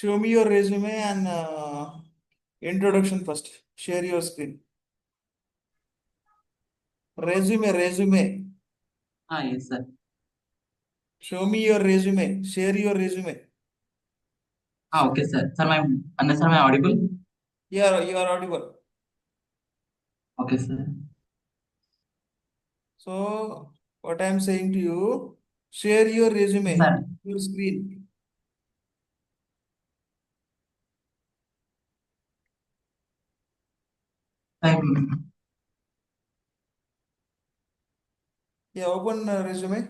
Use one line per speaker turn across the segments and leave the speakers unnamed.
Show me your resume and introduction first. Share your screen. Resume.
Yes, sir.
Show me your resume. Share your resume.
Okay, sir. Sir, sir, am I audible?
You are audible.
Okay, sir.
So what I am saying to you, share your
Yes,
resume,
sir.
your screen.
I'm,
Yeah, open resume.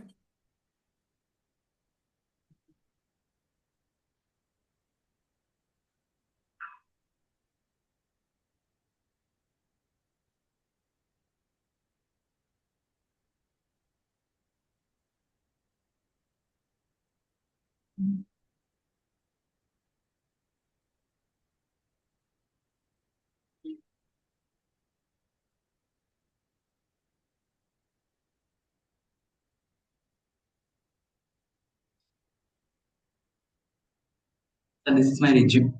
sir, this is my resume.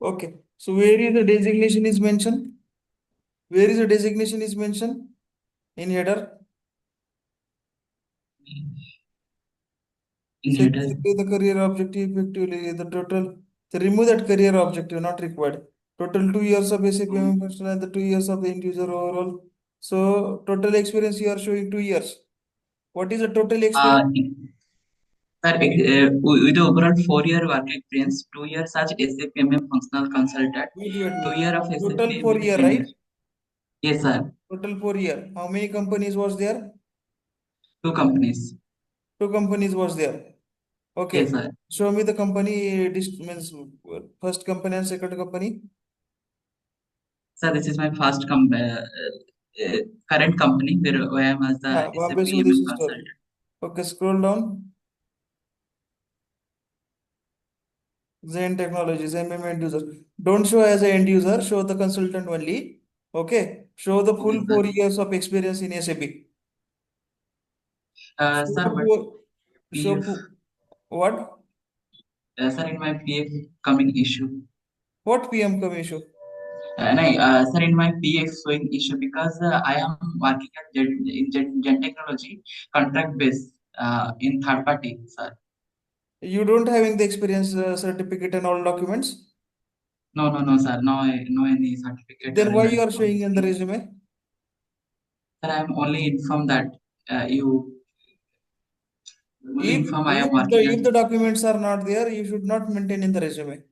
Okay. So where is the designation is mentioned? Where is the designation is mentioned? In header.
In header.
Secondly, the career objective effectively the total. So remove that career objective not required. Total 2 years of basic payment functional and the 2 years of the end user overall. So total experience you are showing 2 years. What is the total experience?
Uh, Sir, with the overall 4 year work experience, 2 years as SAP MM functional consultant, two
Wait.
year of SAP
Total four
with
year,
end
right?
user. Yes, sir.
Total 4 year. How many companies was there?
Two companies.
Two companies was there.
Yes,
Okay.
sir.
Show me the company. This means first company and second company.
Sir, this is my current company where I am as the SAP
Bombay Sudi
MM
System.
consultant.
Okay, scroll down. Zen Technologies, MM end user. Don't show as an end user, show the consultant only. Okay. Show the
Okay,
full
sir.
4 years of experience in SAP. Show
Sir,
the
but
show
PF,
what?
sir, in my PF coming issue.
What PM commission?
Sir, in my PF showing issue because I am working at Gen Technology contract base in third party, sir.
You don't having the experience certificate and all documents.
No, sir. No any certificate or
Then why
any
you are showing in the
anything.
resume?
Sir, I am only informed that you only
If
inform I
if
am
the
working at
if the documents are not there, you should not maintain in the resume.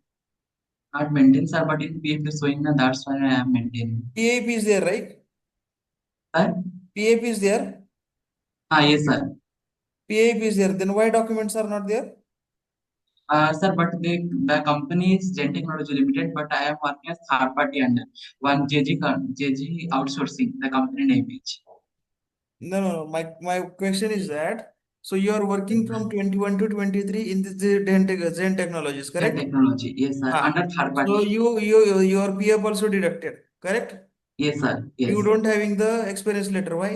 not maintain, sir, but in PF is showing that that's why I am maintaining.
PAP is there, right?
Sir?
PAP is there.
Yes, sir.
PAP is there. Then why documents are not there?
Sir, but the company is Gen Technology Limited, but I am working as third party under one JG outsourcing. The company name is.
No. My question is that so you are
Yes,
working
sir.
from 21 to 23 in the Zen Technologies,
Gen
correct?
Technology. Yes, sir.
Ah.
Under third
So
party.
your PF also deducted, correct?
Yes, sir.
You
Yes.
don't having the experience letter. Why?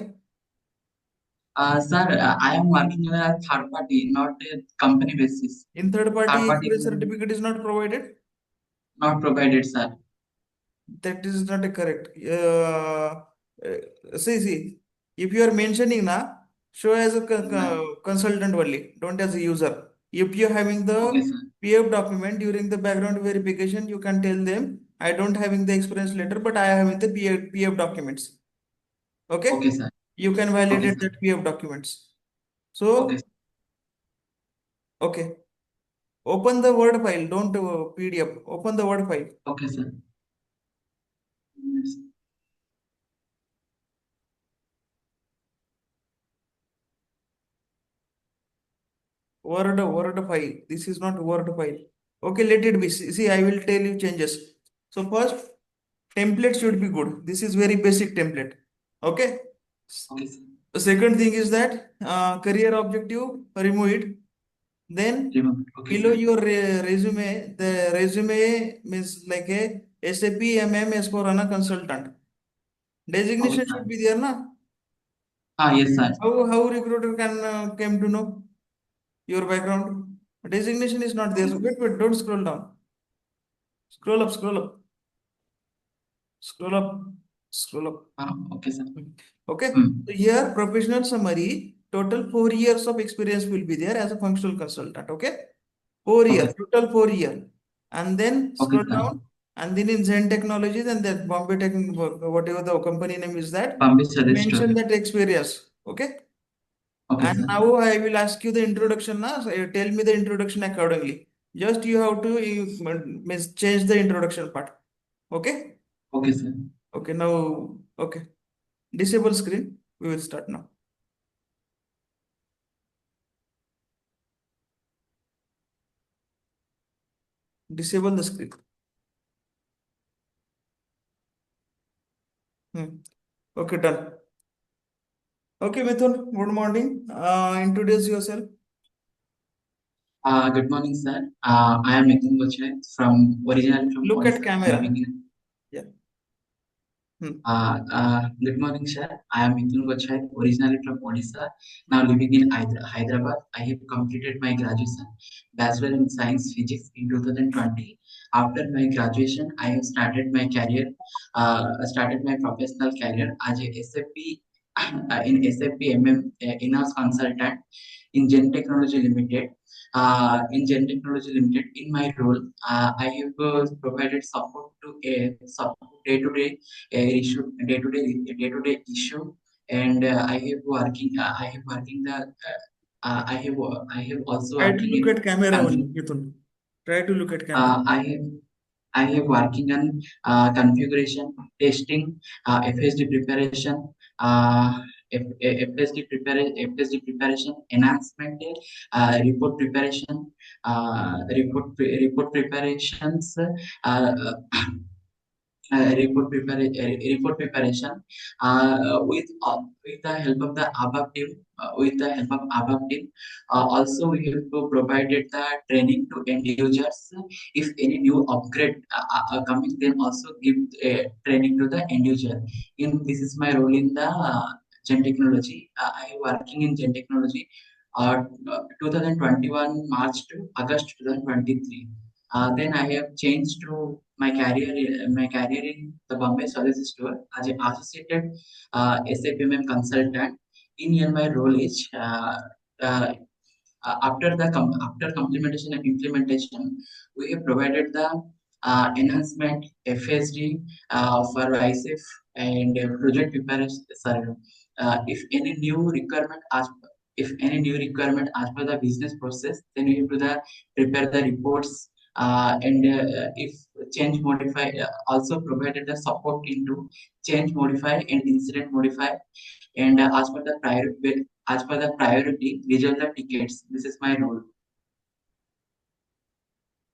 Sir, I am working as third party, not a company basis.
In third
Third
party
party
experience certificate is not provided.
not provided, sir.
That is not a correct. See, if you are mentioning na, show as a
Yes, sir.
consultant only, don't as a user. If you are having
Okay,
the
sir.
PF document during the background verification, you can tell them, I don't having the experience letter, but I am having the PF documents.
Okay,
Okay?
sir.
You can
Okay,
validate
sir.
that PF documents.
Okay,
So,
sir.
okay. Open the Word file, don't PDF. Open the Word file.
Okay, sir. Yes.
Word file. This is not Word file. Okay, let it be. See, I will tell you changes. So first, template should be good. This is very basic template. Okay.
Okay, sir.
The second thing is that career objective, remove it. Then
Remove it. Okay,
below
sir.
your resume, the resume means like a SAP MM S4HANA consultant.
Okay,
Designation
sir.
should be there, na?
Yes, sir.
How recruiter can came to know your background? Designation is not there. So wait, don't scroll down. Scroll up, scroll up, scroll up, scroll up.
Okay, sir.
Okay.
Hmm.
So here, professional summary, total 4 years of experience will be there as a functional consultant. Okay. 4 years,
Okay.
total 4 year. And then
Okay,
scroll
sir.
down. And then in Zen Technologies and then Bombay Tech, whatever the company name is that,
Bombay Service Store.
mention that experience. Okay.
Okay,
And
sir.
now I will ask you the introduction now. So you tell me the introduction accordingly. Just you have to means change the introduction part. Okay.
Okay, sir.
Okay. Now, okay. Disable screen. We will start now. Disable the screen. Okay, done. Okay, Mithun, good morning. Introduce yourself.
Good morning, sir. I am Nitin Gochai originally from
Look at
Odisha,
camera.
living in.
Yeah. Hmm.
Good morning, sir. I am Nitin Gochai, originally from Odisha, now living in Hyderabad. I have completed my graduation, Bachelor in Science Physics in 2020. After my graduation, I have started my professional career as a SAP in SAP in-house consultant in Gen Technology Limited. In Gen Technology Limited, in my role, I have provided support to a support day-to-day day-to-day issue, and I have working the I have also
Try to
working
look
in
at camera only,
consult.
Mithun. Try to look at camera.
I have working on configuration, testing, FSD preparation, FSD preparation, enhancement, report preparation, report preparations, report preparation with the help of the above team. Also, we have provided the training to end users. If any new upgrade coming, then also give training to the end user. In this is my role in the Gen Technology. I am working in Gen Technology. 2021 March to August 2023. Then I have changed to my career in the Bombay Service Store as an associated SAPMM consultant. In here, my role is uh, after complementation and implementation, we have provided the enhancement FSD for ISIF and project preparation. Sorry, if any new requirement as per the business process, then we have to prepare the reports, and if change modify, also provided the support into change modify and incident modify, and as per the priority, resolve the tickets. This is my role.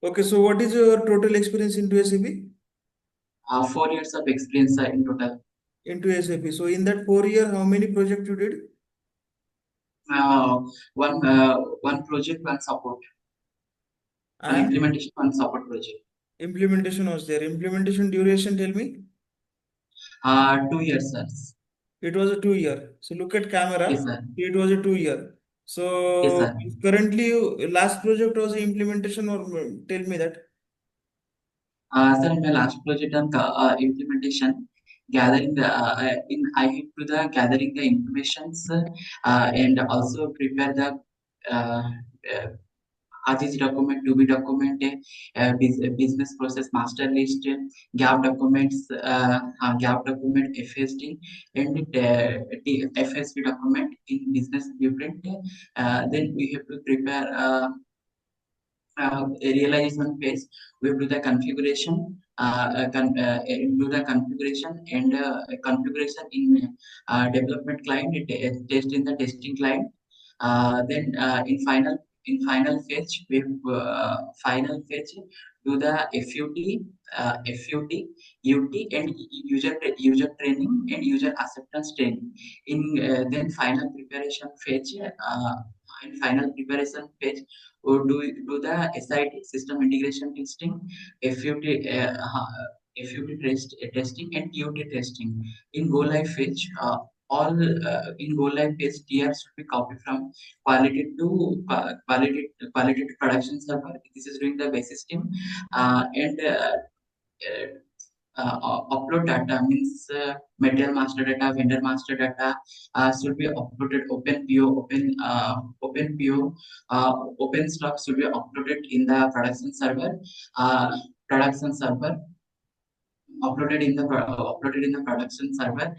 Okay, so what is your total experience into SAP?
4 years of experience in total.
Into SAP. So in that 4 year, how many projects you did?
Uh, one project, one support, one
And
implementation, one support project.
implementation was there. Implementation duration, tell me.
2 years, sir.
It was a 2 year. So look at
Yes,
camera.
sir.
It was a 2 year.
Yes,
So
sir.
currently, last project was implementation, or tell me that.
Sir, in my last project on implementation, gathering the in I have to the gathering the informations, and also prepare the uh, uh, Aziz document, to be document, business process master list, gap document, FSD, and FSD document in business blueprint. Then we have to prepare a realization phase. We do the configuration, do the configuration and configuration in development client, test in the testing client. Then in final phase, we final phase do the FUT, UT, and user training and user acceptance training. In then final preparation phase, in final preparation phase, or do the SIT, system integration testing, FUT, FUT testing, and QT testing. In go live phase, all in go live phase TR should be copied from quality to quality to production server. This is doing the basis team and uh, upload data means material master data, vendor master data should be uploaded. Open PO, open PO, open stock should be uploaded in the uh, production server uploaded in the production server.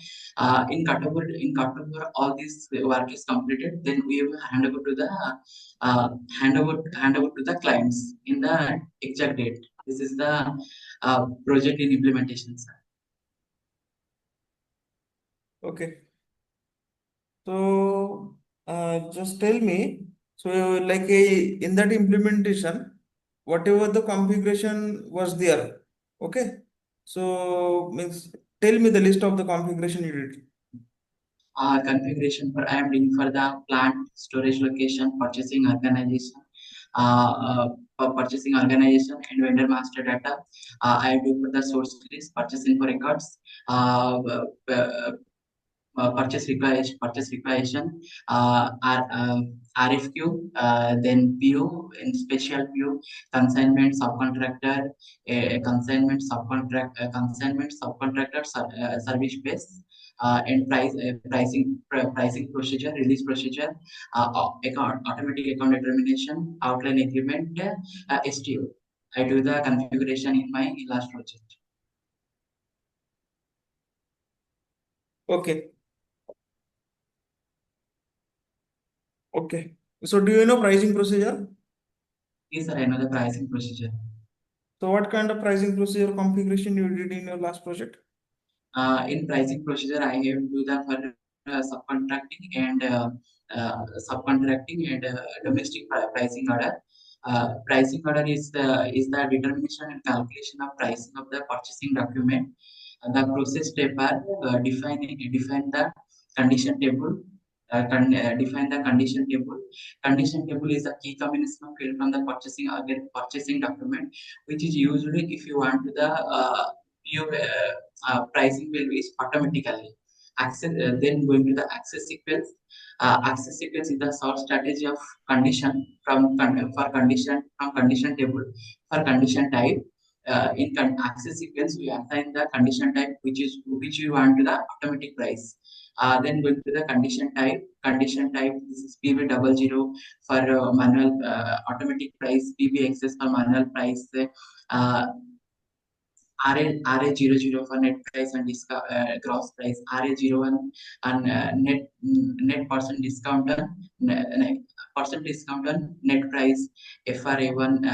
In Cutover, all this work is completed. Then we will uh, hand over to the clients in the exact date. This is the project in implementation, sir.
Okay. So, just tell me, so like in that implementation, whatever the configuration was there, okay? So means tell me the list of the configuration you did.
Configuration for I am doing for the plant storage location, purchasing organization, uh, uh, for purchasing organization and vendor master data. I do for the source list, purchasing for records, uh, uh, purchase requisition, RFQ, then PO and special PO, consignment subcontractor, consignment subcontractor service base. And pricing procedure, release procedure, automatic account determination, outline agreement, STO. I do the configuration in my last project.
Okay. Okay. So do you know pricing procedure?
Yes, sir, I know the pricing procedure.
So what kind of pricing procedure configuration you did in your last project?
In pricing procedure, I have to do the for subcontracting and domestic pricing order. Pricing order is the determination and calculation of pricing of the purchasing document. The process step are define the condition table. Define the condition table. Condition table is the key combination of field from the purchasing document, which is usually if you want to the you pricing will be automatically. Then going to the access sequence. Access sequence is the sort strategy of condition for condition from condition table for condition type. Access sequence, we assign the condition type which we want to the automatic price. Then going to the condition type. Condition type, this is PB00 for manual automatic price, PBXS for manual price. Uh, RA00 for net price and gross price, RA01 and net percent discount on percent discount on net price, FRA1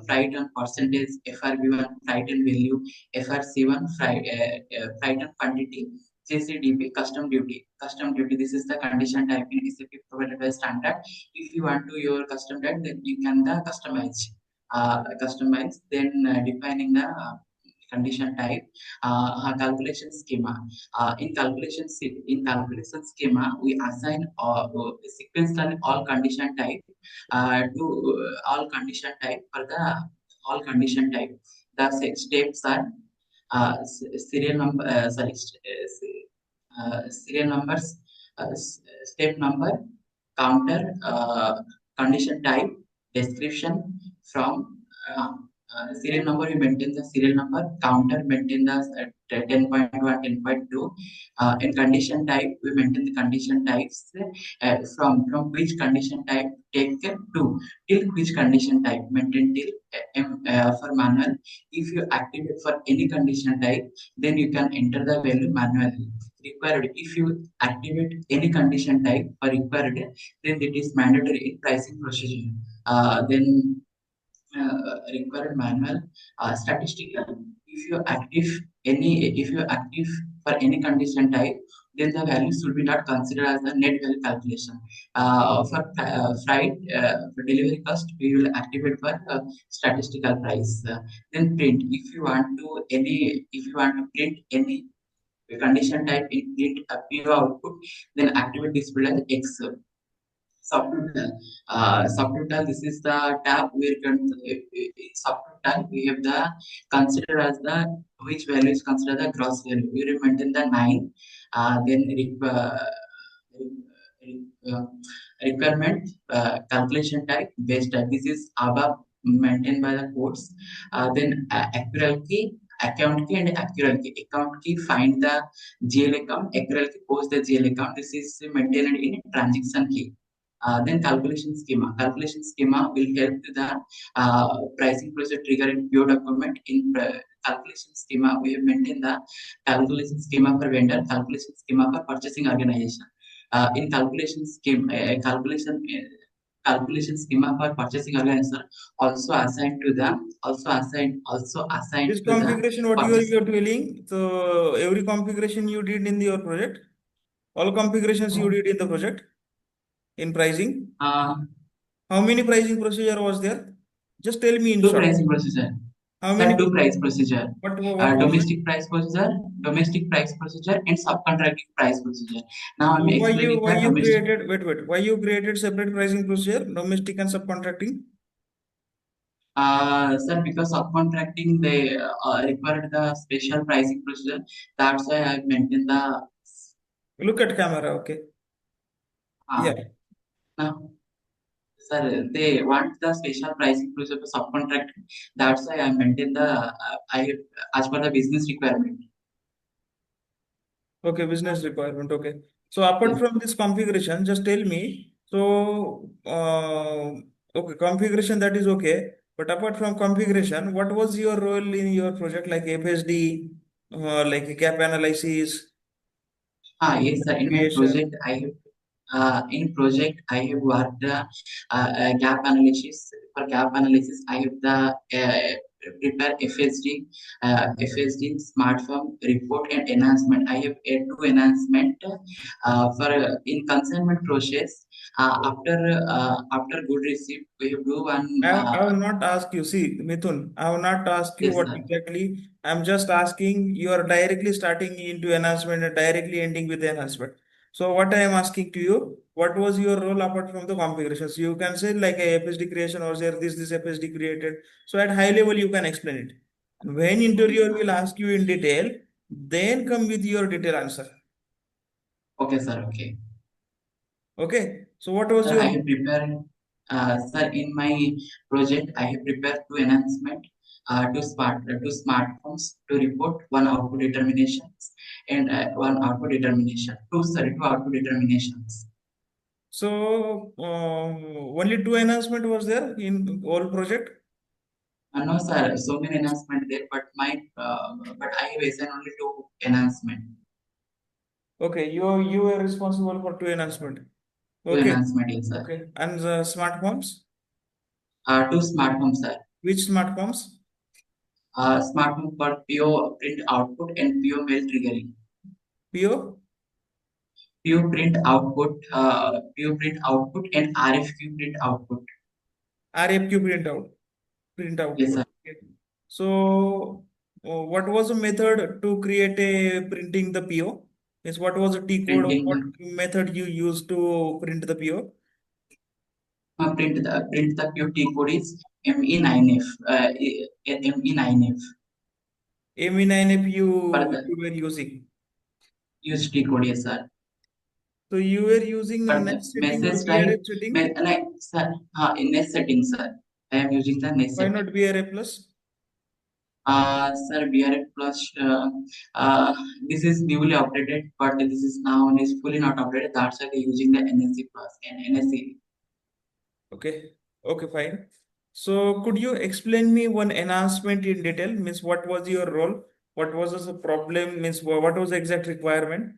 freight on percentage, FRB1 freight and value, FRC1 freight and quantity, CCDP custom duty. Custom duty, this is the condition type in SAP provided by standard. If you want to your custom type, then you can customize. Then defining the condition type, calculation schema. In calculation schema, we assign sequence and all condition type to all condition type for the all condition type. The steps are serial number. Serial numbers, step number, counter, condition type, description from serial number, we maintain the serial number, counter maintain the 10.1, 10.2, and condition type, we maintain the condition types from which condition type take to till which condition type maintain till for manual. If you activate for any condition type, then you can enter the value manually. Required, if you activate any condition type or required, then it is mandatory in pricing procedure. Then required manual statistical. If you active for any condition type, then the value should be not considered as the net value calculation. For delivery cost, we will activate for statistical price. Then print, if you want to print any condition type in print a PO output, then activate display as X. Subtotal. Subtotal, this is the tab where you can, in subtotal, we have the consider as the which value is considered the gross value. We will maintain the 9, then uh, requirement calculation type based type. This is above maintained by the codes. Then accrual key, account key, and accrual key. Account key find the GL account, accrual key post the GL account. This is maintained in transaction key. Then calculation schema. Calculation schema will help to the pricing process trigger in PO document. In calculation schema, we have maintained the calculation schema for vendor, calculation schema for purchasing organization. In calculation scheme, calculation schema for purchasing organization also assigned
This
to the
configuration, what
purchase.
you are telling, so every configuration you did in your project, all configurations you did in the project in pricing.
Uh,
How many pricing procedure was there? Just tell me in
Two
short.
pricing procedure.
How
Sir,
many?
two price procedure.
What was it?
Domestic price procedure, and subcontracting price procedure. Now I'm
Why
explaining the
you
domestic.
created, wait, why you created separate pricing procedure, domestic and subcontracting?
Sir, because subcontracting they required the special pricing procedure. That's why I maintained the.
Look at camera, okay.
Uh,
Yeah.
now, sir, they want the special pricing procedure for subcontracting. That's why I maintained the I as per the business requirement.
Okay, business requirement. Okay. So apart
Yes.
from this configuration, just tell me. So, okay, configuration that is okay. But apart from configuration, what was your role in your project, like FSD, like gap analysis,
Yes, sir.
creation?
In project I have worked gap analysis. For gap analysis, I have the prepare FSD smartphone report and enhancement. I have two enhancement for in consignment process. After good receipt, we have do one.
I will not ask you. See, Mithun, I will not ask you
Yes,
what
sir.
exactly. I'm just asking you are directly starting into enhancement and directly ending with enhancement. So what I am asking to you, what was your role apart from the configurations? You can say like a FSD creation or there this FSD created. So at high level you can explain it. When
Okay,
interviewer
sir.
will ask you in detail, then come with your detailed answer.
Okay, sir. Okay.
Okay. So what was
Sir,
your
I have prepared, sir, in my project, I have prepared two enhancement to smartphones to report one output determinations and one output determination. Two output determinations.
so only two enhancement was there in all project?
No, sir, so many enhancement there, but I have assigned only two enhancement.
Okay, you were responsible for two enhancement.
Two
Okay,
enhancement, yes, sir.
okay. And the smart homes?
Two smartphones, sir.
Which smart homes?
Smartphone for PO print output and PO mail triggering.
PO?
PO print output and RFQ print output.
RFQ printout. Print
Yes,
output.
sir.
Okay. So, what was the method to create a printing the PO? Is what was the T code or
Printing
what method you used to print the PO?
print the PO code is ME9F. ME9F
ME9F
for the
you were using.
use T code, yes, sir.
So you were using a
For the
next setting or
message type,
BRF setting?
like sir, in this setting, sir, I am using the next
Why
setting.
not BRF plus?
Sir, BRF plus, this is newly updated, but this is now is fully not updated. That's why they're using the NSC plus and NSC.
Okay, okay, fine. So could you explain me one enhancement in detail? Means what was your role? What was the problem? Means what was the exact requirement?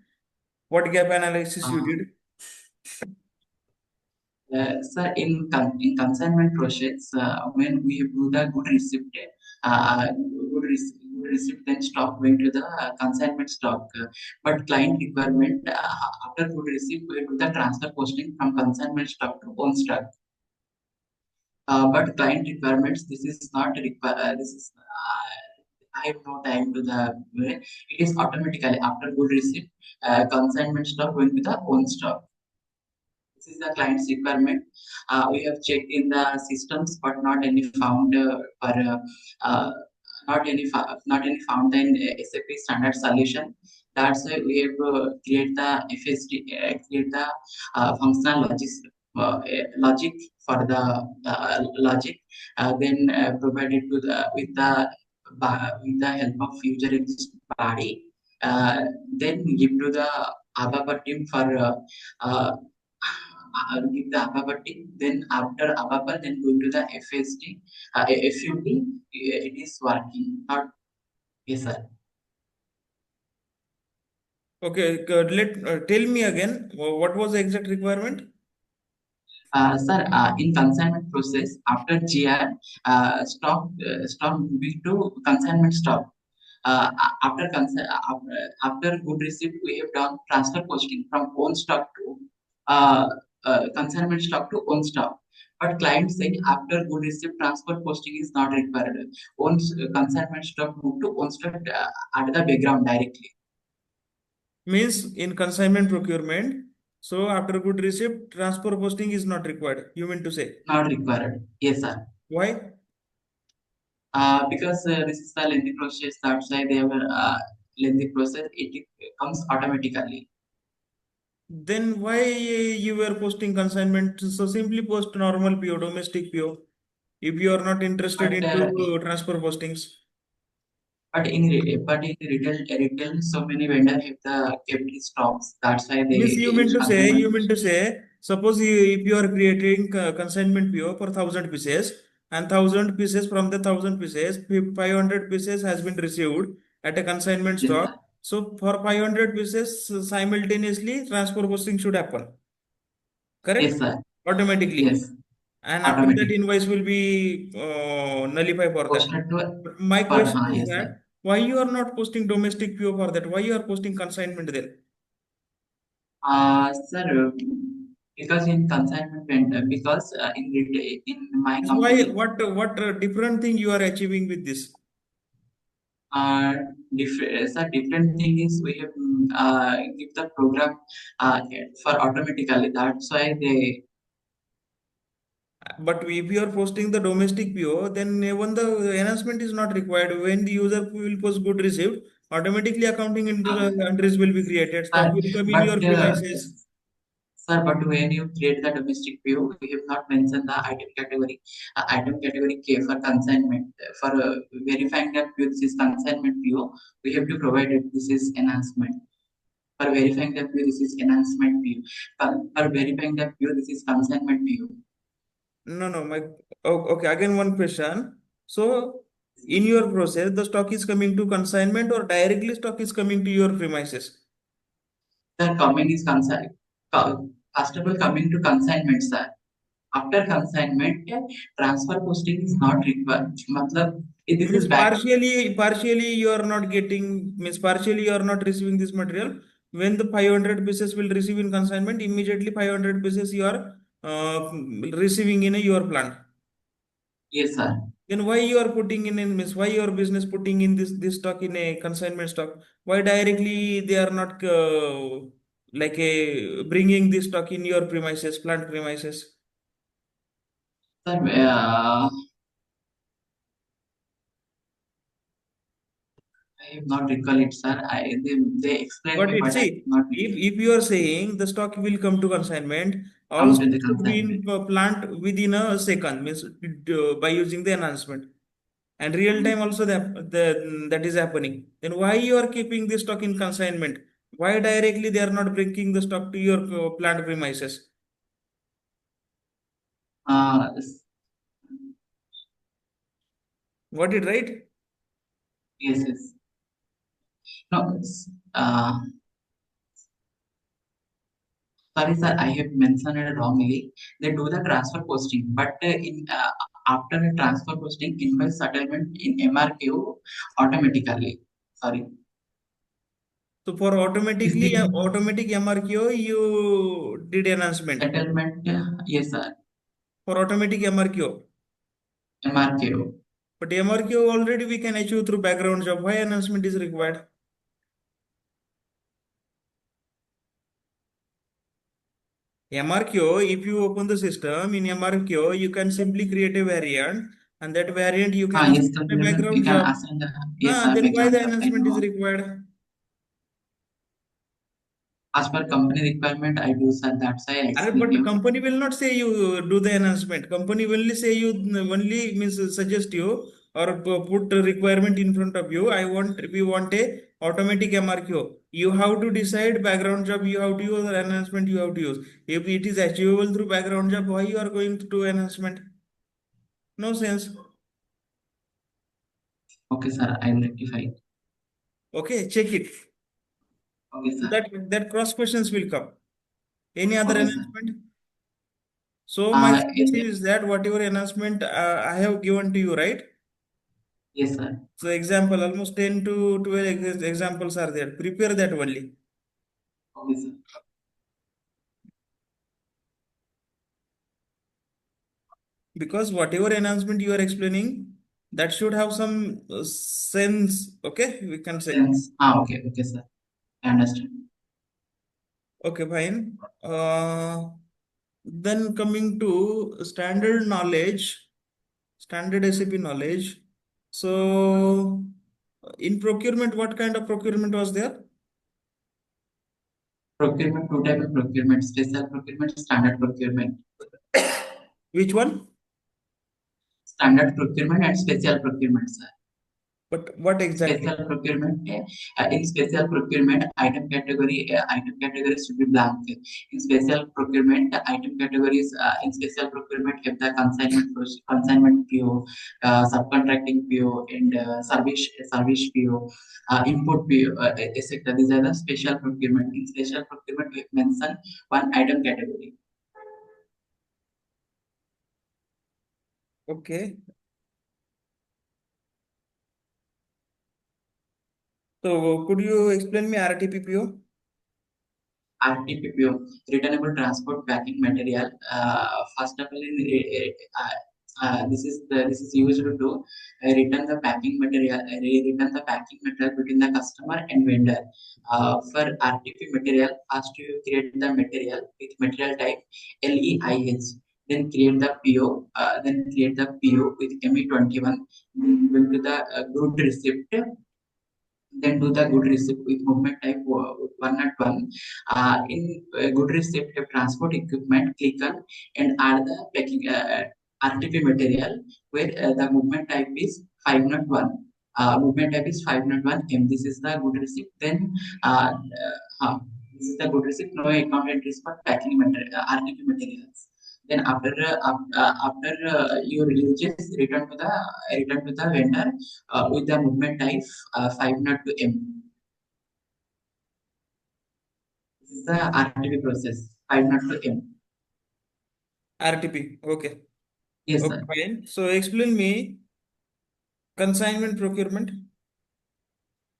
What gap analysis you
Uh,
did?
Sir, in consignment process, when we do the good receipt, good receipt, then stock going to the consignment stock. But client requirement, after good receipt, we do the transfer posting from consignment stock to own stock. But client requirements, this is not require. This is I have no time to the. It is automatically after good receipt, consignment stock going to the own stock. this is the client's requirement. We have checked in the systems, but not any found for uh, not any found in SAP standard solution. That's why we have create the FSD, create the functional logic for the logic, then provided to the with the help of future exist body, then give to the ABAP team for uh, give the ABAP team. Then after ABAP, then going to the FSD, FUD, it is working. Not yes, sir.
Okay, good. Tell me again, what was the exact requirement?
Sir, in consignment process, after GR, stock moving to consignment stock. After, after good receipt, we have done transfer posting from own stock to consignment stock to own stock. But client saying after good receipt, transfer posting is not required. Own consignment stock move to own stock at the background directly.
Means in consignment procurement. So after good receipt, transfer posting is not required. You mean to say
Not required. Yes, sir.
why?
Because this is a lengthy process, that's why they have a lengthy process. It comes automatically.
Then why you were posting consignment? So simply post normal PO, domestic PO. If you are not interested
But
into transfer postings.
but in retail, so many vendors have the kept stocks. That's why they
Means
use
you
consignment.
mean to say, suppose if you are creating consignment PO for 1,000 pieces and 1,000 pieces from the 1,000 pieces, 500 pieces has been received at a consignment
Yes,
stock.
sir.
So for 500 pieces simultaneously transfer posting should happen,
Yes,
correct?
sir.
Automatically.
Yes,
And after that
automatic.
invoice will be nullified for that.
Posted to
But my
for
question is
yes, sir.
that why you are not posting domestic PO for that? Why you are posting consignment then?
Sir, because in consignment vendor, because in retail, in my
Why
company,
what different thing you are achieving with this?
uh, different thing is we have give the program for automatically. That's why they
But if you are posting the domestic PO, then even the enhancement is not required. When the user will post good received, automatically accounting
uh,
entries will be created. Stock
sir,
will come in
but
your premises.
sir, but when you create the domestic view, we have not mentioned the item category K for consignment. For verifying that view, this is consignment view, we have to provide it. This is enhancement. For verifying that view, this is enhancement view. For verifying that view, this is consignment view.
No, no, my okay. Again, one question. So, in your process, the stock is coming to consignment or directly stock is coming to your premises?
The coming is customer coming to consignment, sir. After consignment, transfer posting is not required. Matlab, this
Means
is back.
partially you are not getting, means partially you are not receiving this material. When the 500 pieces will receive in consignment, immediately 500 pieces you are receiving in your plant.
Yes, sir.
Then why you are putting means why your business putting in this stock in a consignment stock? Why directly they are not like a bringing this stock in your premises, plant premises?
Sir, I have not recall it, sir. They explained
But
me,
it
but I have
see,
not
if you are saying the stock will come to consignment, all
come to the
stock should be
consignment.
in plant within a second, means by using the enhancement. And real time also that is happening. Then why you are keeping the stock in consignment? Why directly they are not bringing the stock to your plant premises?
Yes,
Got it right?
yes. No, sorry, sir, I have mentioned it wrongly. They do the transfer posting, but in after the transfer posting, invoice settlement in MRQ automatically. Sorry,
So for
is
automatically
the
automatic MRQ, you did enhancement.
settlement? Yes, sir,
For automatic MRQ.
MRQ.
But MRQ already we can achieve through background job. Why enhancement is required? MRQ, if you open the system in MRQ, you can simply create a variant, and that variant you can
Yes,
assign
sir.
a
You
background
can
job.
assign the yes, sir,
Then why
background
the
job. I
enhancement is
know.
required?
As per company requirement, I do, sir. That's why I explain
But
you.
company will not say you do the enhancement. Company will only say you only means suggest you or put a requirement in front of you. We want a automatic MRQ. You have to decide background job you have to use or enhancement you have to use. If it is achievable through background job, why you are going to do enhancement? No sense.
Okay, sir. I'll rectify it.
Okay, check it.
Okay,
So
sir.
that cross questions will come. Any other
Okay, sir.
enhancement? So my sense
Yeah,
is that whatever enhancement I have given to you, right?
yes, sir.
So example, almost 10 to 12 examples are there. Prepare that only.
Okay, sir.
Because whatever enhancement you are explaining, that should have some sense. Okay, we can say.
Sense. Okay, okay, sir. I understand.
Okay, fine. Then coming to standard SAP knowledge. So in procurement, what kind of procurement was there?
Procurement, two type of procurement, special procurement, standard procurement.
Which one?
Standard procurement and special procurement, sir.
But what exactly?
Special procurement, in special procurement, item categories should be blank. In special procurement, item categories in special procurement have the consignment PO, subcontracting PO, and service PO, input PO, etc. These are the special procurement. In special procurement, we mention one item category.
Okay. So could you explain me RTPPO?
RTPPO, returnable transport packing material. First of all, this is used to return the packing material, return the packing material between the customer and vendor. For RTP material, first you create the material with material type LEIH. Then create the PO. Then create the PO with ME21. Going to the good receipt, then do the good receipt with movement type 101. In good receipt have transport equipment, click on and add the packing RTP material where the movement type is 501. Movement type is 501 M. This is the good receipt. Then this is the good receipt. No account entries for packing material, RTP materials. Then after your uses return to the vendor with the movement type 502 M. This is the RTP process 502 M.
RTP. Okay.
Yes,
Okay,
sir.
fine. So explain me consignment procurement.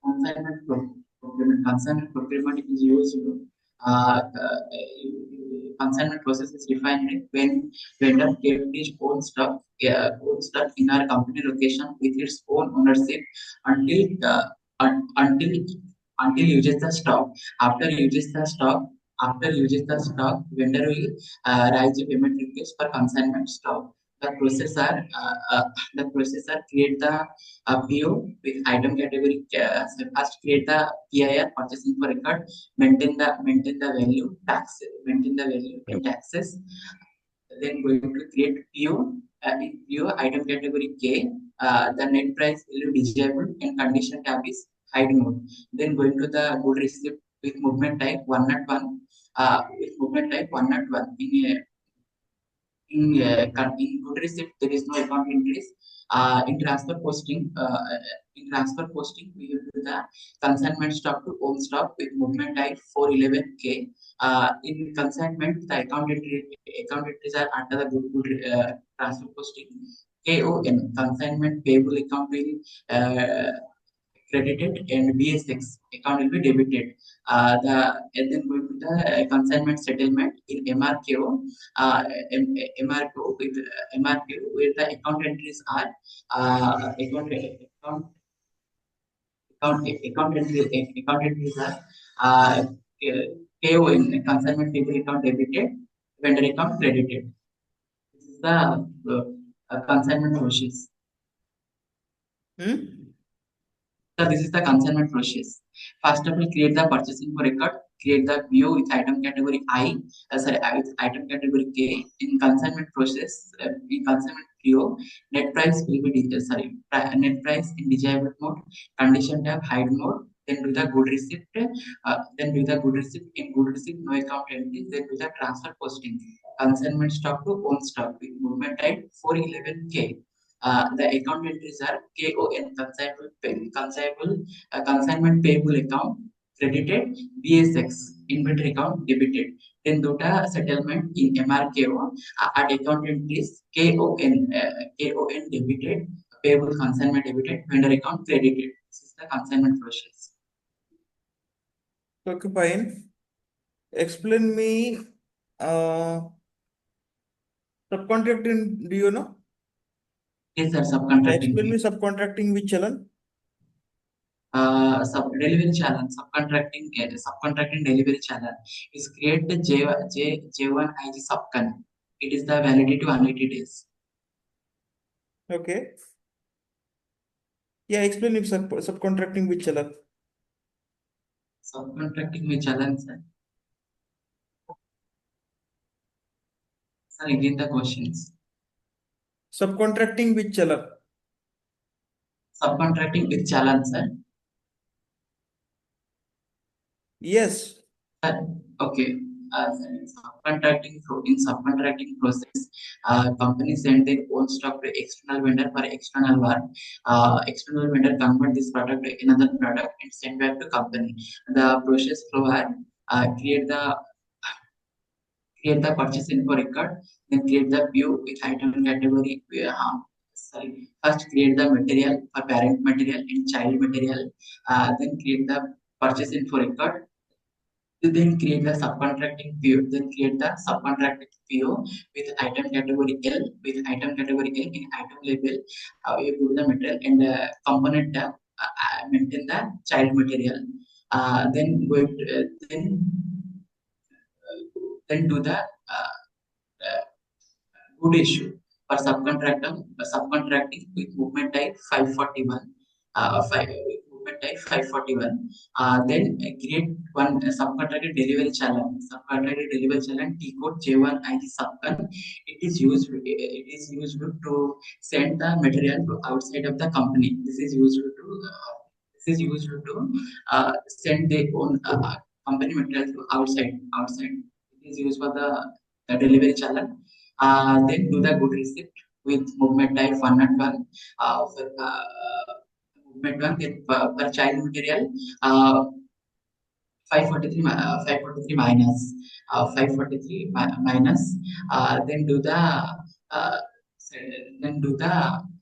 Consignment procurement is used to uh, uh, consignment process is defined when vendor kept his own stuff in our company location with its own ownership until until uses the stock. After uses the stock, vendor will raise a payment request for consignment stock. The processor, the processor create the PO with item category. So first create the PIR purchasing for record, maintain the value tax, maintain the value and taxes. Then going to create PO. In PO item category K, the net price will be disabled and condition tab is hide mode. Then going to the good receipt with movement type 101. With movement type 101 in good receipt there is no account entries. In transfer posting we will do the consignment stock to own stock with movement type 411K. In consignment the account entries are under the transfer posting. KON consignment payable account will credited and BSX account will be debited. And then going to the consignment settlement in MRKO, MRKO with MRKO where the account entries are account entries are KO in consignment payable account debited vendor account credited. This is the consignment process.
Hmm?
So this is the consignment process. First of all, create the purchasing for record, create the PO with item category with item category K. In consignment process, in consignment PO, net price will be net price in desirable mode, condition tab hide mode. Then do the good receipt. Then do the good receipt. In good receipt, no account entry. Then do the transfer posting. Consignment stock to own stock with movement type 411K. The account entries are KON, consignment payable account credited, BSX, inventory account debited. Then Dota settlement in MRKO at account entries KON debited, payable consignment debited, vendor account credited. This is the consignment process.
Okay, fine. Explain me uh subcontracting, do you know?
Yes, sir, subcontracting
Explain me
fee.
subcontracting with Chalan.
Delivery challenge, subcontracting delivery challenge is create the J1 IG subcon. It is the validity to 180 days.
Okay. Yeah, explain me subcontracting with Chalan.
Subcontracting with challenge, sir. Sir, again the questions.
Subcontracting with Chalan.
Subcontracting with challenge, sir.
Yes.
Okay. Sir, in subcontracting process, companies send their own stock to external vendor for external work. External vendor convert this product to another product and send back to company. The process flow are create the purchase info record, then create the view with item category. First create the material for parent material and child material, then create the purchase info record, then create the subcontracting PO, then create the subcontracting PO with item category L, with item category L in item label, you put the material and component tab, maintain the child material. Then do the good issue for subcontracting with movement type 541, with movement type 541. Then create one subcontracted delivery challenge T code J1 ID subcon. It is used to send the material to outside of the company. This is used to send their own company material to outside. It is used for the delivery challenge. Then do the good receipt with movement type 101, movement one with per child material, 543 minus 543 minus, then do the uh,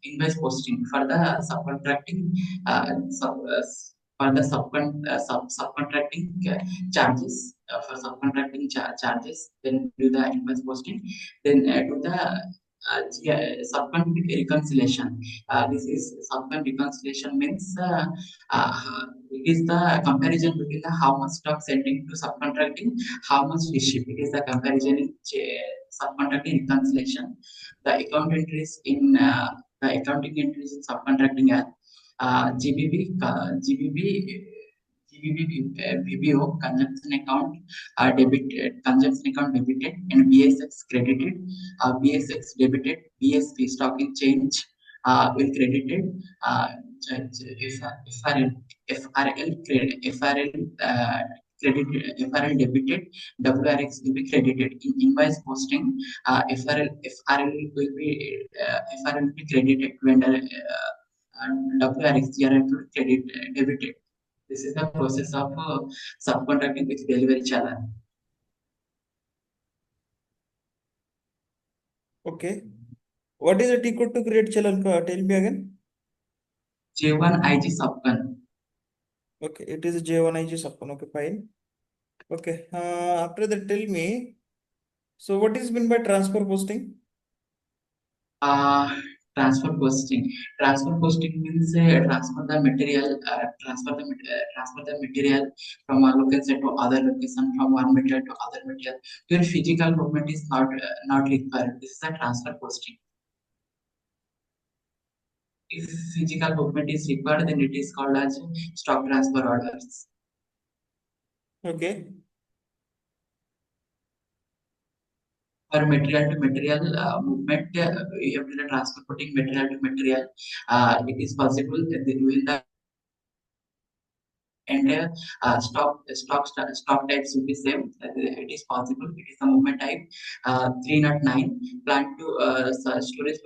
invoice posting for the subcontracting, for the subcontracting charges, for subcontracting charges, then do the invoice posting, then do the subcon reconciliation. This is subcon reconciliation means it is the comparison between the how much stock sending to subcontracting, how much we ship. It is the comparison in subcontracting reconciliation. The account entries in the accounting entries in subcontracting are GBB, VBO, consumption account debited, and BSX credited, BSX debited, BSP stock in change will credited, FRL, FRL debited, WRX will be credited. In invoice posting, FRL will be credited, vendor and WRX GRM will credit debited. This is the process of subcontracting with delivery challenge.
Okay. What is the T code to create Chalan? Tell me again.
J1 IG subcon.
Okay, it is J1IG subcon. Okay, fine. Okay. After that, tell me. So, what is meant by transfer posting?
Uh, Transfer posting. Transfer posting means transfer the material from one location to other location, from one material to other material. Your physical movement is not required. This is a transfer posting. If physical movement is required, then it is called as stock transfer orders.
Okay.
For material to material movement, you have to transporting material to material. It is possible within the and stock types will be same. It is possible. It is the movement type 309 plan to storage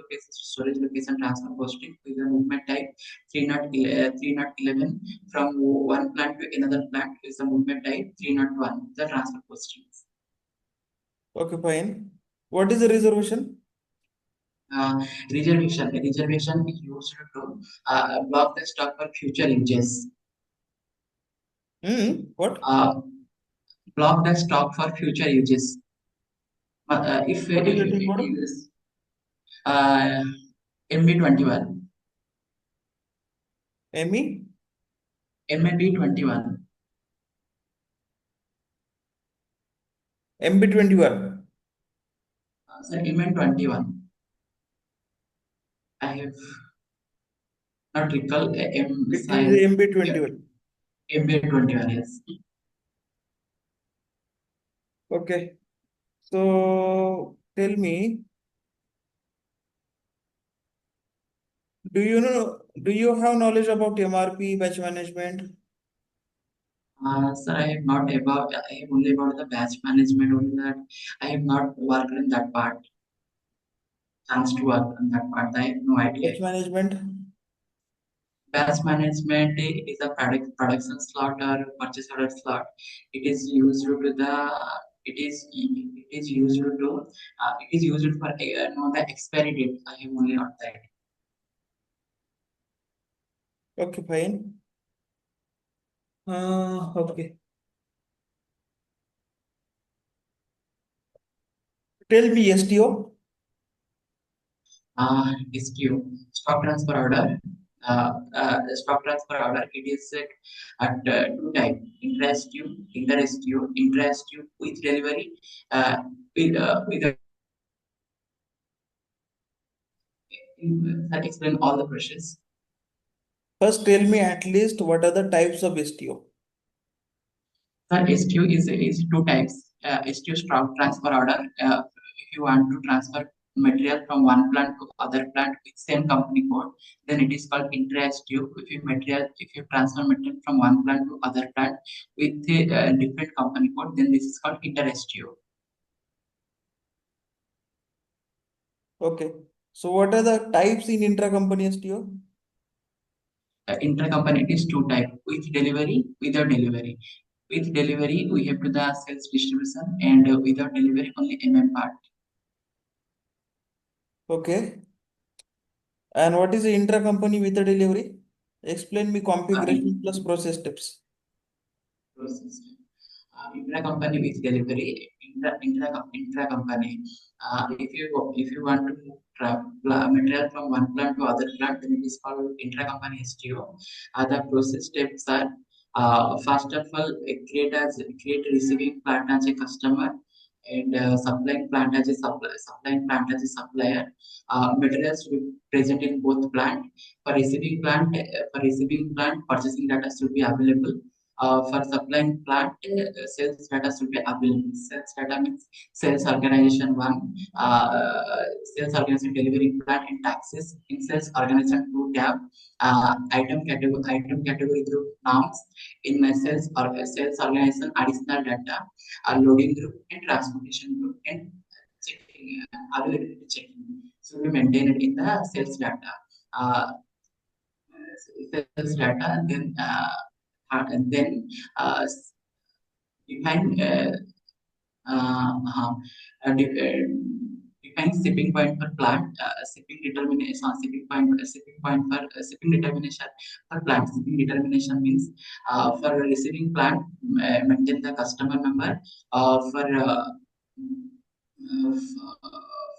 location transfer posting with the movement type 311 from one plant to another plant is the movement type 301 the transfer posting.
Okay, fine. What is the reservation?
Reservation is used to block the stock for future uses.
What?
Block the stock for future uses. If
What is the T
it
code?
is uh, MB21,
ME?
MB21.
MB21.
Sir, MN21. I have not recall M
It
size.
is MB21.
MB21, yes.
Okay. So tell me, do you have knowledge about MRP, batch management?
Sir, I have not about. I have only about the batch management. Only that I have not worked in that part. Chance to work on that part. I have no idea.
Batch management?
Batch management is a production slot or purchase order slot. It is used to the it is used to it is used for know the expiry date. I have only not that.
Okay, fine. Okay. Tell me STO.
STO stock transfer order. Stock transfer order. It is at two type interest due, interest due with delivery. With that explain all the process.
First, tell me at least what are the types of STO.
Sir, STO is two types. STO stock transfer order. If you want to transfer material from one plant to other plant with same company code, then it is called intra-STO. If you transfer material from one plant to other plant with a different company code, then this is called inter-STO.
Okay. So what are the types in intra-company STO?
Inter-company it is two type with delivery, without delivery. With delivery, we have to the sales distribution, and without delivery, only part.
Okay. And what is the intra-company with the delivery? Explain me configuration plus process steps.
Process. Intra-company with delivery, intra-company. If you want to move material from one plant to other plant, then it is called intra-company STO. The process steps are first of all create a receiving plant as a customer and supplying plant as a supplier. Materials will be present in both plant. For receiving plant, purchasing data should be available. For supplying plant, sales data should be available. Sales data means sales organization one, sales organization delivering plant and taxes. In sales organization two tab, item category group norms. In sales organization additional data, loading group and transportation group and checking availability checking should be maintained in the sales data. Uh, Sales data and then define define shipping point for plant, shipping determination for plant. Shipping determination means for receiving plant, maintain the customer number.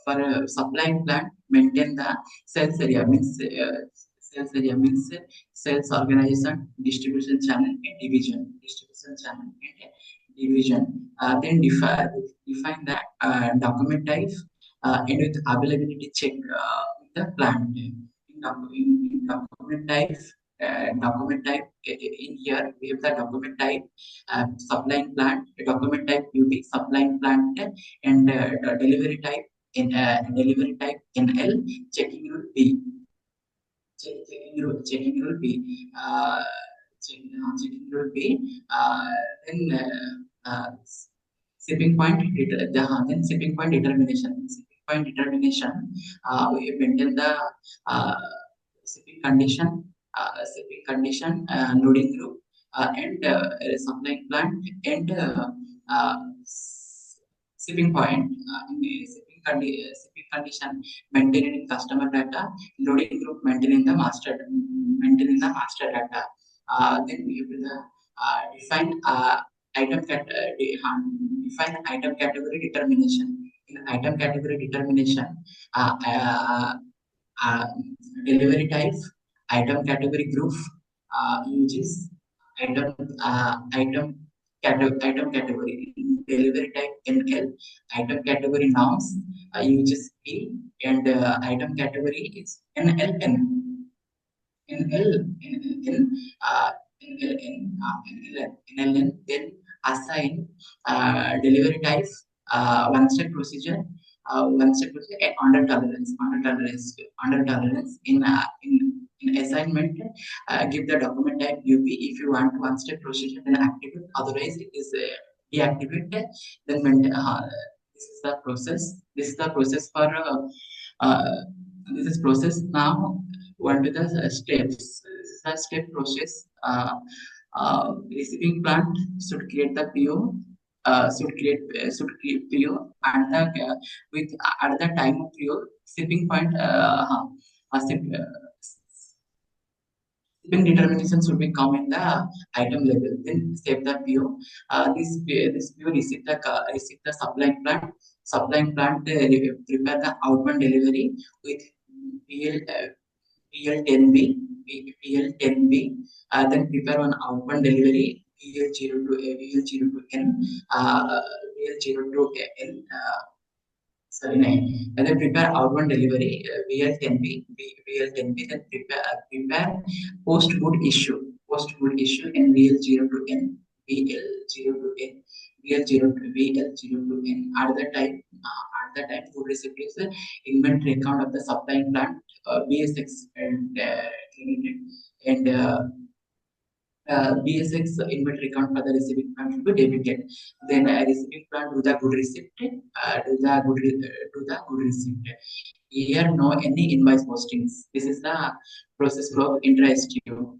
For supplying plant, maintain the sales area means sales organization, distribution channel, and division. Distribution channel and division. Then define the document type and with availability check with the plant. In document type, in here we have the document type supplying plant, document type UB supplying plant, and delivery type in delivery type NL, checking rule B. Checking rule B. Checking rule B. Then shipping point then shipping point determination. Shipping point determination. We maintain the uh, shipping condition. Shipping condition, loading group, and supplying plant, and uh, shipping point. In the shipping condition, maintaining customer data, loading group, maintaining the master data. Then we will define define item category determination. In item category determination, uh, uh, uh, delivery type, item category group, uses item item category, delivery type NL, item category nouns, uses P, and item category is NLN. NLN, NLN, then assign delivery type, one step procedure, and under tolerance in assignment, give the document type UP if you want one step procedure, then activate, otherwise it is deactivate. Then this is the process. This is the process for uh, this is process now. What are the steps? This is the step process. Receiving plant should create the PO. Should create PO and the with at the time of PO shipping point. Shipping determination should be come in the item level. Then save the PO. This PO receive the supplying plant. Supplying plant prepare the outbound delivery with PL PL10B, PL10B, then prepare one outbound delivery PL0 to PL0 to N, PL0 to N, sorry, nine, and then prepare outbound delivery VL10B, VL10B, then prepare post good issue in VL0 to N, VL0 to N, VL0 to VL0 to N. At the time, food receipt is the inventory account of the supplying plant, BSX and limited, and BSX inventory account for the receiving plant will be debited. Then receiving plant do the good receipt, do the good receipt. Here no any invoice postings. This is the process flow of intra-STO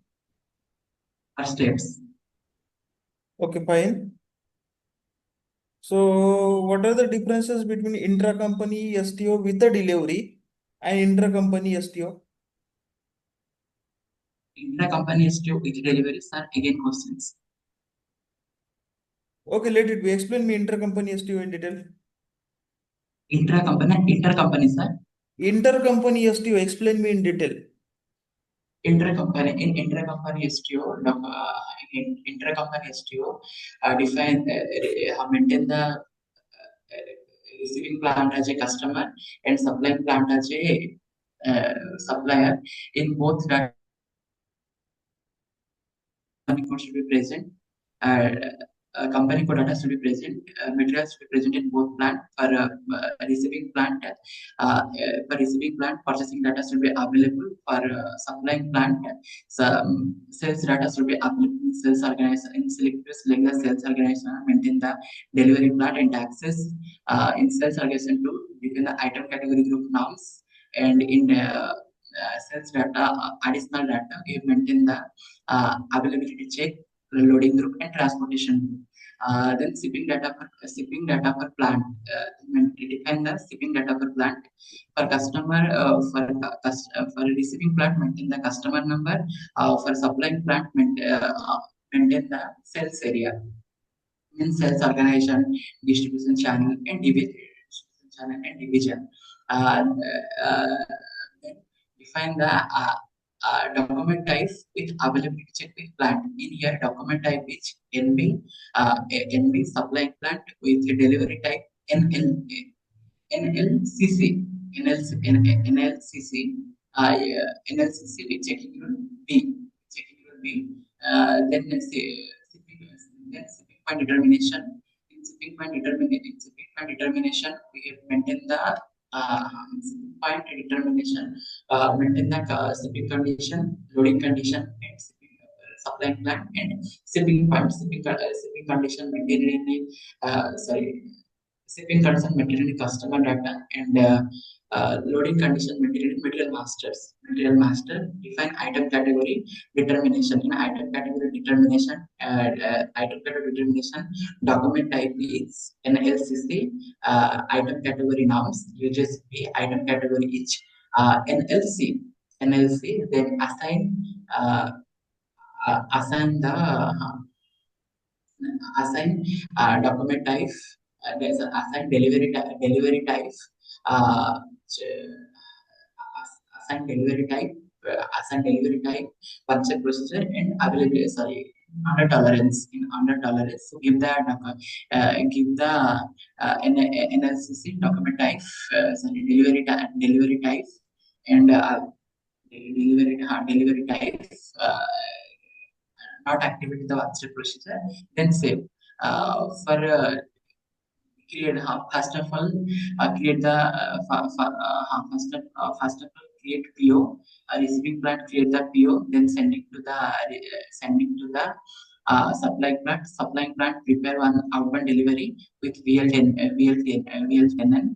or steps.
Okay, fine. So, what are the differences between intra-company STO with the delivery and intra-company STO?
Intra-company STO with deliveries are again questions.
Okay, let it be. Explain me intra-company STO in detail.
Intercompany, sir.
Intercompany STO, explain me in detail.
Intercompany STO, define maintain the receiving plant as a customer and supplying plant as a supplier. In both that code should be present. Company code data should be present. Materials should be present in both plant. Receiving plant, purchasing data should be available. For supplying plant, sales data should be available. Sales organization in select the sales organization, maintain the delivery plant and access in sales organization to between the item category group norms, and in the sales data, additional data, we maintain the availability check, loading group, and transportation group. Then shipping data for plant. Define the shipping data for plant. For customer, for receiving plant, maintain the customer number. For supplying plant, maintain the sales area. In sales organization, distribution channel, and division. uh, uh, define the document type with availability check with plant. In here, document type is NB, NB supplying plant with delivery type NL, NLCC, NLCC, NLCC with checking rule B, checking rule B. Then shipping point determination. In shipping point determination, we have maintained the shipping point determination, maintain the shipping condition, loading condition, and shipping supply plan and shipping point, shipping condition maintained in the sorry, shipping condition maintained in customer data, and loading condition maintained in material masters. Material master define item category determination. In item category determination, document type is NLCC. Item category nouns uses the item category each. NLC, then uh, assign document type. There's an assign delivery type. Uh, assign delivery type. Assign delivery type. Purchase procedure and availability. Sorry, under tolerance. In under tolerance, so give the NLCC document type. Sorry, delivery type and delivery type. Not activate the one-step procedure, then save. For create first of all create the first of all create PO. Receiving plant create the PO, then sending to the supplying plant. Supplying plant prepare one outbound delivery with VL10 VL10 VL10N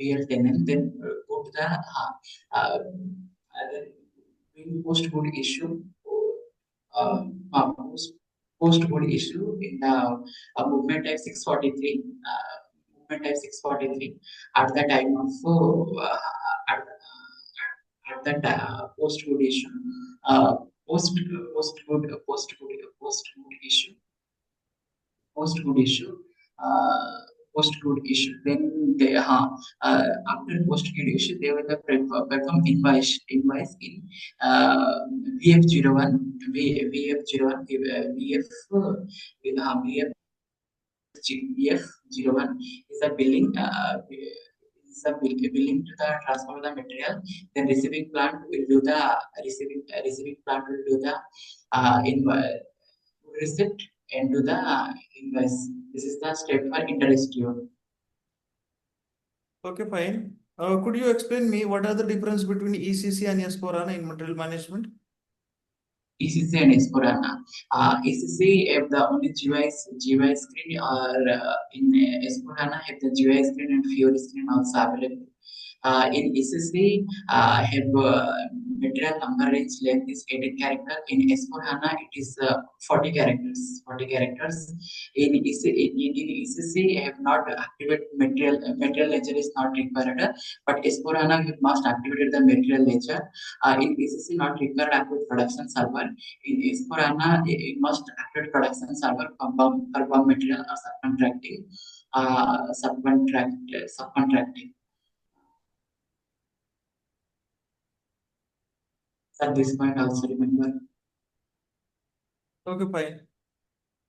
VL10N. Then go to the then post good issue. Post good issue in the movement type 643. Movement type 643 at the time of at that post good issue. Post good issue. Post good issue. Uh, Post good issue. Then they after post good issue they will perform invoice in uh, VF01 VF01 VF01 is a billing billing to the transfer of the material. Then receiving plant will do the invoice receipt and do the invoice. This is the step for interest due.
Okay, fine. Could you explain me what are the difference between ECC and S4HANA in material management?
ECC and S4HANA. ECC have the only GUI screen, or in S4HANA have the GUI screen and Fiori screen also available. In ECC, have material number range length is 18 character. In S4HANA, it is 40 characters. 40 characters. In ECC, have not activated material ledger is not required. But S4HANA, you must activate the material ledger. In ECC, not required activate production server. In S4HANA, it must activate production server for BOM material or subcontracting. Subcontracting. At this point, also remember.
Okay, fine.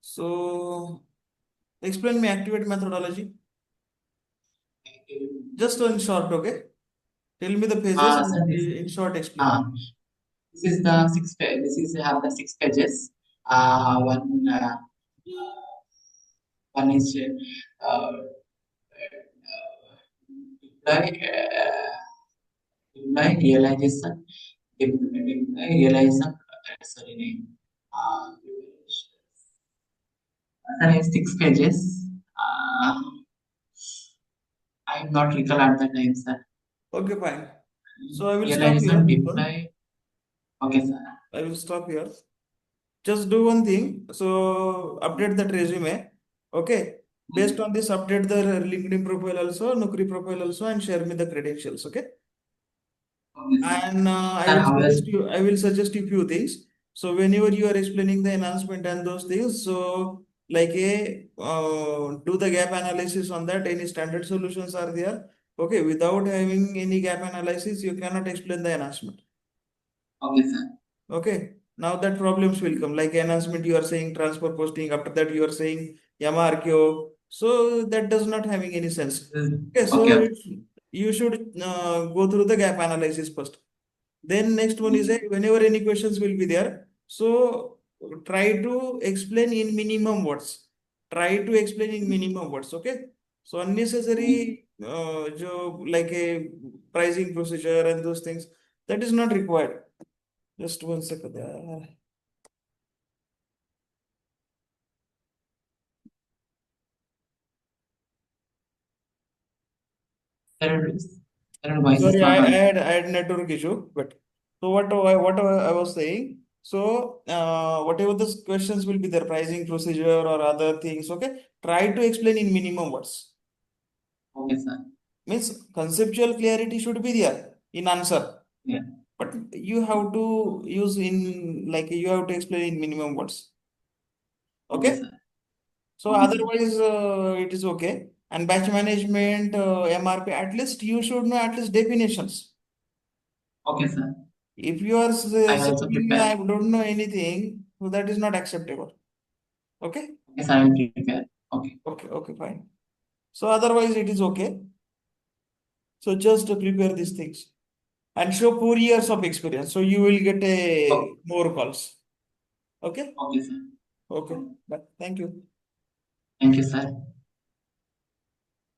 So, explain me activate methodology. Just in short, okay? Tell me the phases and in short explain.
This is the this is have the 6 pages. One is deploy realization. Realization. Sorry, name. There is 6 pages. I am not recall at the time, sir.
Okay, fine. So I will stop
Realization
here.
deploy. Okay, sir.
I will stop here. Just do one thing. So update that resume. Okay. Based on this, update the LinkedIn profile also, Naukri profile also, and share me the credentials. Okay. And I will suggest you few things. So whenever you are explaining the enhancement and those things, so like do the gap analysis on that. Any standard solutions are there? Okay, without having any gap analysis, you cannot explain the enhancement.
Okay, sir.
Okay, now that problems will come, like enhancement, you are saying transfer posting, after that you are saying YAMA-RKO, so that does not having any sense. Okay, so
Okay.
you should go through the gap analysis first. Then next one is whenever any questions will be there, so try to explain in minimum words. Try to explain in minimum words. Okay. So unnecessary, like a pricing procedure and those things, that is not required. Just one second.
Sir, voice is
Sorry,
not audible.
I had network issue, but so what I was saying. So whatever the questions will be there, pricing procedure or other things. Okay, try to explain in minimum words.
Okay, sir.
Means conceptual clarity should be there in answer,
Yeah.
but you have to use in like you have to explain in minimum words.
Okay,
Okay,
sir.
so
Okay, sir.
otherwise it is okay. And batch management, MRP, at least you should know at least definitions.
Okay, sir.
If you are
I also
saying me,
prepare.
I don't know anything, so that is not acceptable. Okay,
Yes, I will prepare. Okay.
okay, fine. So otherwise it is okay. So just prepare these things and show 4 years of experience. So you will get
Oh,
a more calls. Okay,
okay, sir.
okay. But thank you.
Thank you, sir.